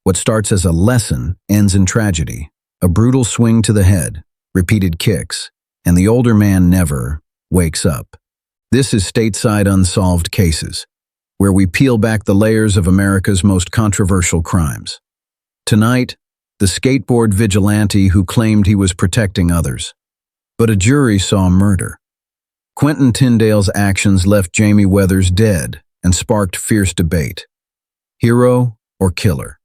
What starts as a lesson ends in tragedy. A brutal swing to the head, repeated kicks, and the older man never wakes up. This is Stateside Unsolved Cases, where we peel back the layers of America's most controversial crimes. Tonight, the skateboard vigilante who claimed he was protecting others. But a jury saw murder. Quentyn Tyndale's actions left Jamie Weathers dead and sparked fierce debate. Hero or killer?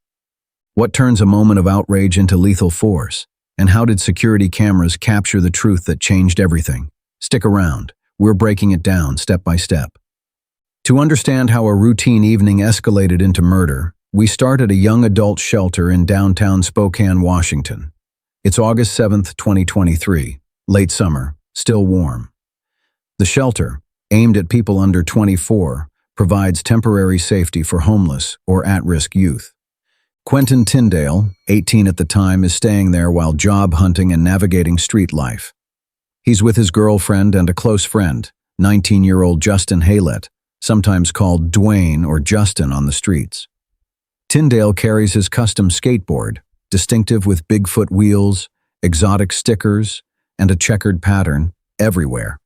What turns a moment of outrage into lethal force? And how did security cameras capture the truth that changed everything? Stick around. We're breaking it down step by step. To understand how a routine evening escalated into murder, we start at a young adult shelter in downtown Spokane, Washington. It's August 7th, 2023, late summer, still warm. The shelter, aimed at people under 24, provides temporary safety for homeless or at-risk youth. Quentyn Tyndale, 18 at the time, is staying there while job hunting and navigating street life. He's with his girlfriend and a close friend, 19-year-old Justin Haylett, sometimes called Dwayne or Justin on the streets. Tyndale carries his custom skateboard, distinctive with Bigfoot wheels, exotic stickers, and a checkered pattern, everywhere.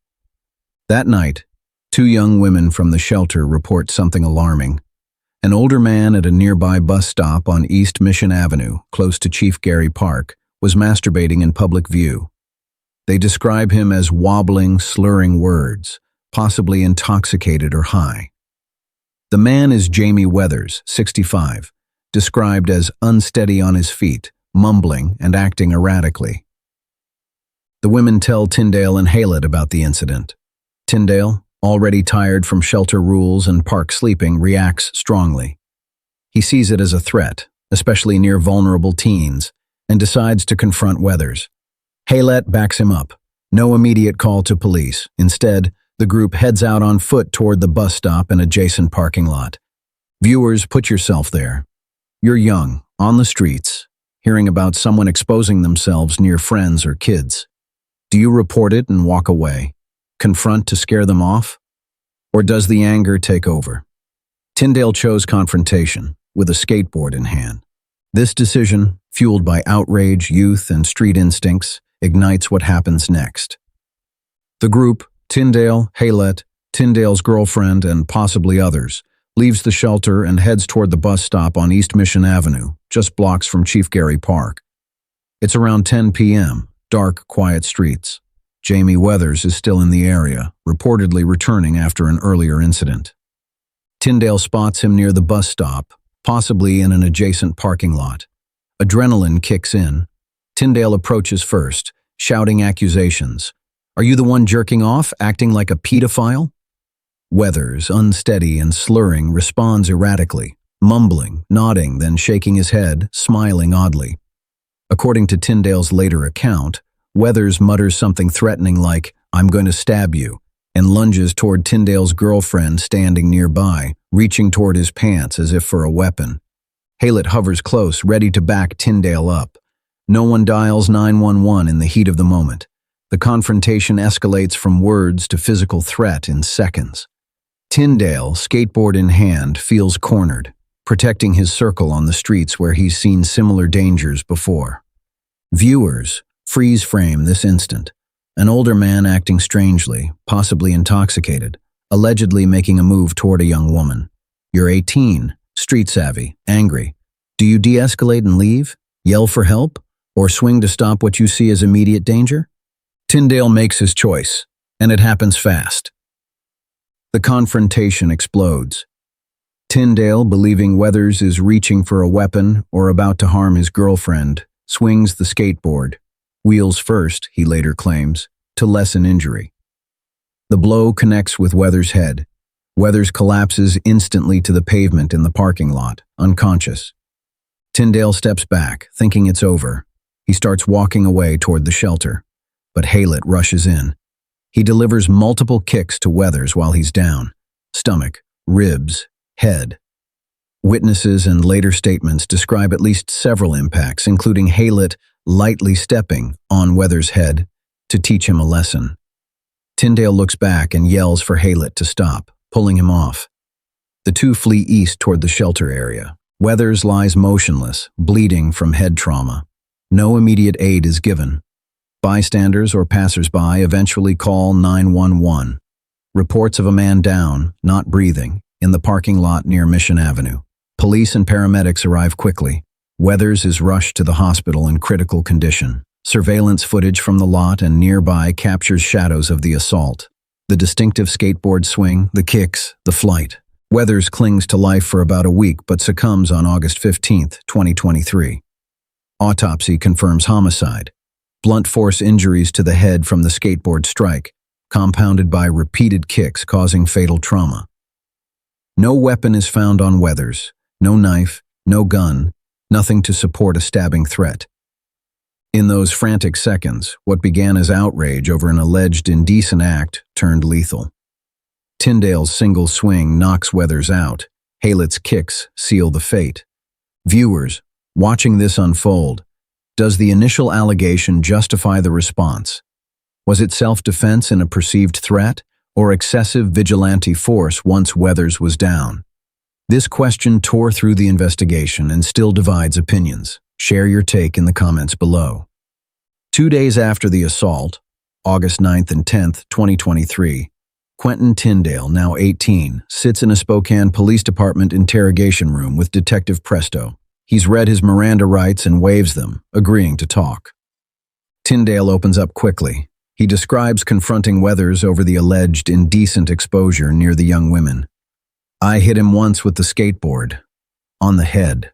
That night, two young women from the shelter report something alarming. An older man at a nearby bus stop on East Mission Avenue, close to Chief Gary Park, was masturbating in public view. They describe him as wobbling, slurring words, possibly intoxicated or high. The man is Jamie Weathers, 65, described as unsteady on his feet, mumbling and acting erratically. The women tell Tyndale and Haylett about the incident. Tyndale, already tired from shelter rules and park sleeping, reacts strongly. He sees it as a threat, especially near vulnerable teens, and decides to confront Weathers. Haylett backs him up. No immediate call to police. Instead, the group heads out on foot toward the bus stop and adjacent parking lot. Viewers, put yourself there. You're young, on the streets, hearing about someone exposing themselves near friends or kids. Do you report it and walk away? Confront to scare them off? Or does the anger take over? Tyndale chose confrontation, with a skateboard in hand. This decision, fueled by outrage, youth, and street instincts, ignites what happens next. The group, Tyndale, Haylett, Tyndale's girlfriend, and possibly others, leaves the shelter and heads toward the bus stop on East Mission Avenue, just blocks from Chief Gary Park. It's around 10 p.m., dark, quiet streets. Jamie Weathers is still in the area, reportedly returning after an earlier incident. Tyndale spots him near the bus stop, possibly in an adjacent parking lot. Adrenaline kicks in. Tyndale approaches first, shouting accusations. "Are you the one jerking off, acting like a pedophile?" Weathers, unsteady and slurring, responds erratically, mumbling, nodding, then shaking his head, smiling oddly. According to Tyndale's later account, Weathers mutters something threatening like, "I'm going to stab you," and lunges toward Tyndale's girlfriend standing nearby, reaching toward his pants as if for a weapon. Haylett hovers close, ready to back Tyndale up. No one dials 911 in the heat of the moment. The confrontation escalates from words to physical threat in seconds. Tyndale, skateboard in hand, feels cornered, protecting his circle on the streets where he's seen similar dangers before. Viewers, freeze frame this instant. An older man acting strangely, possibly intoxicated, allegedly making a move toward a young woman. You're 18, street savvy, angry. Do you de-escalate and leave? Yell for help? Or swing to stop what you see as immediate danger? Tyndale makes his choice, and it happens fast. The confrontation explodes. Tyndale, believing Weathers is reaching for a weapon or about to harm his girlfriend, swings the skateboard. Wheels first, he later claims, to lessen injury. The blow connects with Weathers' head. Weathers collapses instantly to the pavement in the parking lot, unconscious. Tyndale steps back, thinking it's over. He starts walking away toward the shelter, but Haylett rushes in. He delivers multiple kicks to Weathers while he's down. Stomach, ribs, head. Witnesses and later statements describe at least several impacts, including Haylett lightly stepping on Weathers' head to teach him a lesson. Tyndale looks back and yells for Haylett to stop, pulling him off. The two flee east toward the shelter area. Weathers lies motionless, bleeding from head trauma. No immediate aid is given. Bystanders or passersby eventually call 911. Reports of a man down, not breathing, in the parking lot near Mission Avenue. Police and paramedics arrive quickly. Weathers is rushed to the hospital in critical condition. Surveillance footage from the lot and nearby captures shadows of the assault. The distinctive skateboard swing, the kicks, the flight. Weathers clings to life for about a week but succumbs on August 15, 2023. Autopsy confirms homicide. Blunt force injuries to the head from the skateboard strike, compounded by repeated kicks causing fatal trauma. No weapon is found on Weathers. No knife, no gun, nothing to support a stabbing threat. In those frantic seconds, what began as outrage over an alleged indecent act turned lethal. Tyndale's single swing knocks Weathers out. Haylett's kicks seal the fate. Viewers, watching this unfold, does the initial allegation justify the response? Was it self-defense in a perceived threat, or excessive vigilante force once Weathers was down? This question tore through the investigation and still divides opinions. Share your take in the comments below. 2 days after the assault, August 9th and 10th, 2023, Quentyn Tyndale, now 18, sits in a Spokane Police Department interrogation room with Detective Presto. He's read his Miranda rights and waives them, agreeing to talk. Tyndale opens up quickly. He describes confronting Weathers over the alleged indecent exposure near the young women. "I hit him once with the skateboard. On the head."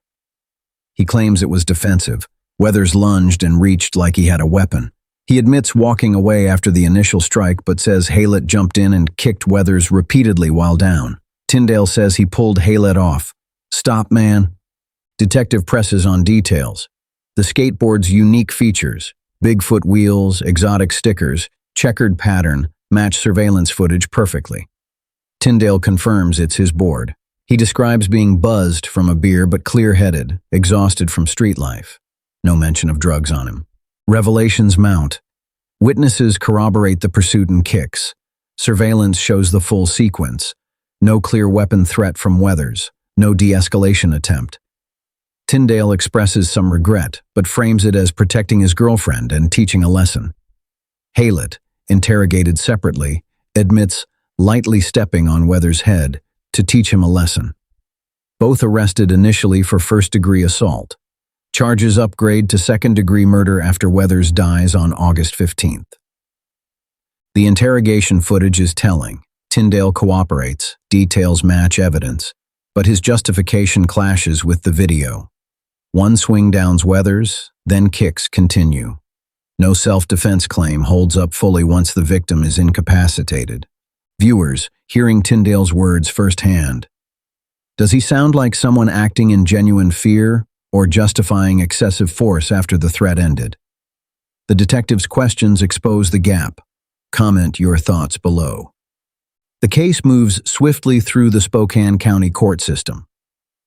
He claims it was defensive. Weathers lunged and reached like he had a weapon. He admits walking away after the initial strike but says Haylett jumped in and kicked Weathers repeatedly while down. Tyndale says he pulled Haylett off. "Stop, man." Detective presses on details. The skateboard's unique features, Bigfoot wheels, exotic stickers, checkered pattern, match surveillance footage perfectly. Tyndale confirms it's his board. He describes being buzzed from a beer but clear-headed, exhausted from street life. No mention of drugs on him. Revelations mount. Witnesses corroborate the pursuit and kicks. Surveillance shows the full sequence. No clear weapon threat from Weathers. No de-escalation attempt. Tyndale expresses some regret, but frames it as protecting his girlfriend and teaching a lesson. Haylett, interrogated separately, admits lightly stepping on Weathers' head to teach him a lesson. Both arrested initially for first-degree assault. Charges upgrade to second-degree murder after Weathers dies on August 15th. The interrogation footage is telling. Tyndale cooperates, details match evidence, but his justification clashes with the video. One swing downs Weathers, then kicks continue. No self-defense claim holds up fully once the victim is incapacitated. Viewers, hearing Tyndale's words firsthand. Does he sound like someone acting in genuine fear or justifying excessive force after the threat ended? The detective's questions expose the gap. Comment your thoughts below. The case moves swiftly through the Spokane County court system.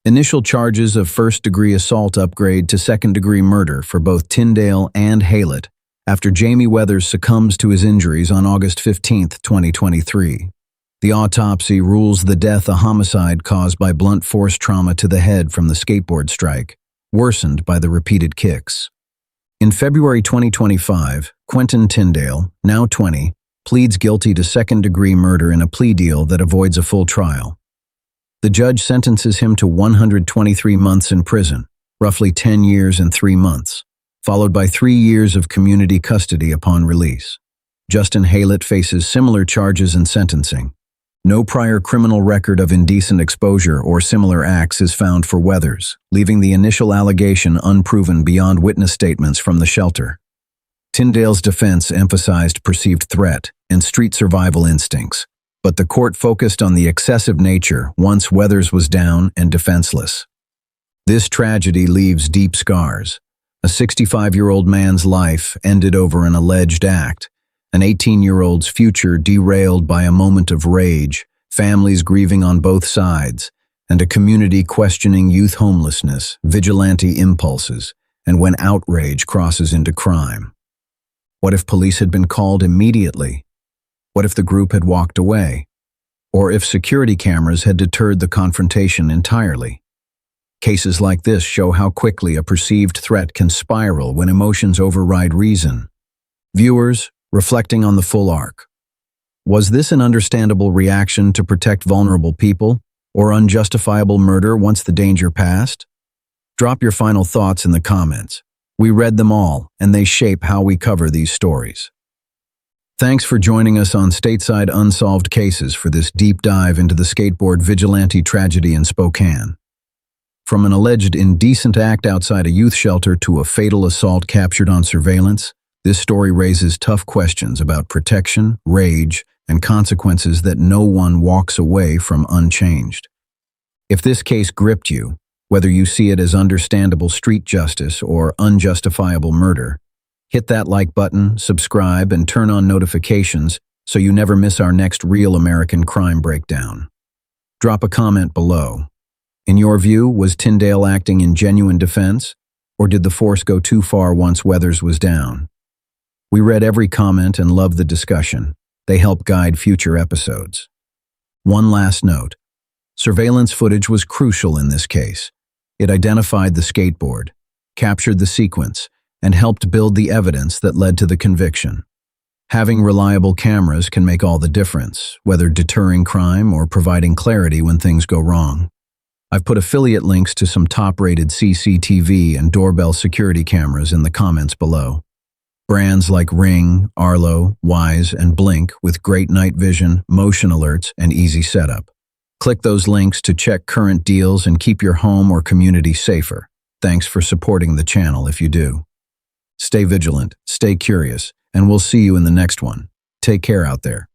Initial charges of first-degree assault upgrade to second-degree murder for both Tyndale and Haylett after Jamie Weathers succumbs to his injuries on August 15, 2023. The autopsy rules the death a homicide caused by blunt force trauma to the head from the skateboard strike, worsened by the repeated kicks. In February 2025, Quentyn Tyndale, now 20, pleads guilty to second-degree murder in a plea deal that avoids a full trial. The judge sentences him to 123 months in prison, roughly 10 years and 3 months, followed by 3 years of community custody upon release. Justin Haylett faces similar charges and sentencing. No prior criminal record of indecent exposure or similar acts is found for Weathers, leaving the initial allegation unproven beyond witness statements from the shelter. Tyndale's defense emphasized perceived threat and street survival instincts, but the court focused on the excessive nature once Weathers was down and defenseless. This tragedy leaves deep scars. A 65-year-old man's life ended over an alleged act, an 18-year-old's future derailed by a moment of rage, families grieving on both sides, and a community questioning youth homelessness, vigilante impulses, and when outrage crosses into crime. What if police had been called immediately? What if the group had walked away? Or if security cameras had deterred the confrontation entirely? Cases like this show how quickly a perceived threat can spiral when emotions override reason. Viewers, reflecting on the full arc. Was this an understandable reaction to protect vulnerable people, or unjustifiable murder once the danger passed? Drop your final thoughts in the comments. We read them all, and they shape how we cover these stories. Thanks for joining us on Stateside Unsolved Cases for this deep dive into the skateboard vigilante tragedy in Spokane. From an alleged indecent act outside a youth shelter to a fatal assault captured on surveillance, this story raises tough questions about protection, rage, and consequences that no one walks away from unchanged. If this case gripped you, whether you see it as understandable street justice or unjustifiable murder, hit that like button, subscribe, and turn on notifications so you never miss our next real American crime breakdown. Drop a comment below. In your view, was Tyndale acting in genuine defense, or did the force go too far once Weathers was down? We read every comment and loved the discussion. They help guide future episodes. One last note. Surveillance footage was crucial in this case. It identified the skateboard, captured the sequence, and helped build the evidence that led to the conviction. Having reliable cameras can make all the difference, whether deterring crime or providing clarity when things go wrong. I've put affiliate links to some top-rated CCTV and doorbell security cameras in the comments below. Brands like Ring, Arlo, Wise, and Blink with great night vision, motion alerts, and easy setup. Click those links to check current deals and keep your home or community safer. Thanks for supporting the channel if you do. Stay vigilant, stay curious, and we'll see you in the next one. Take care out there.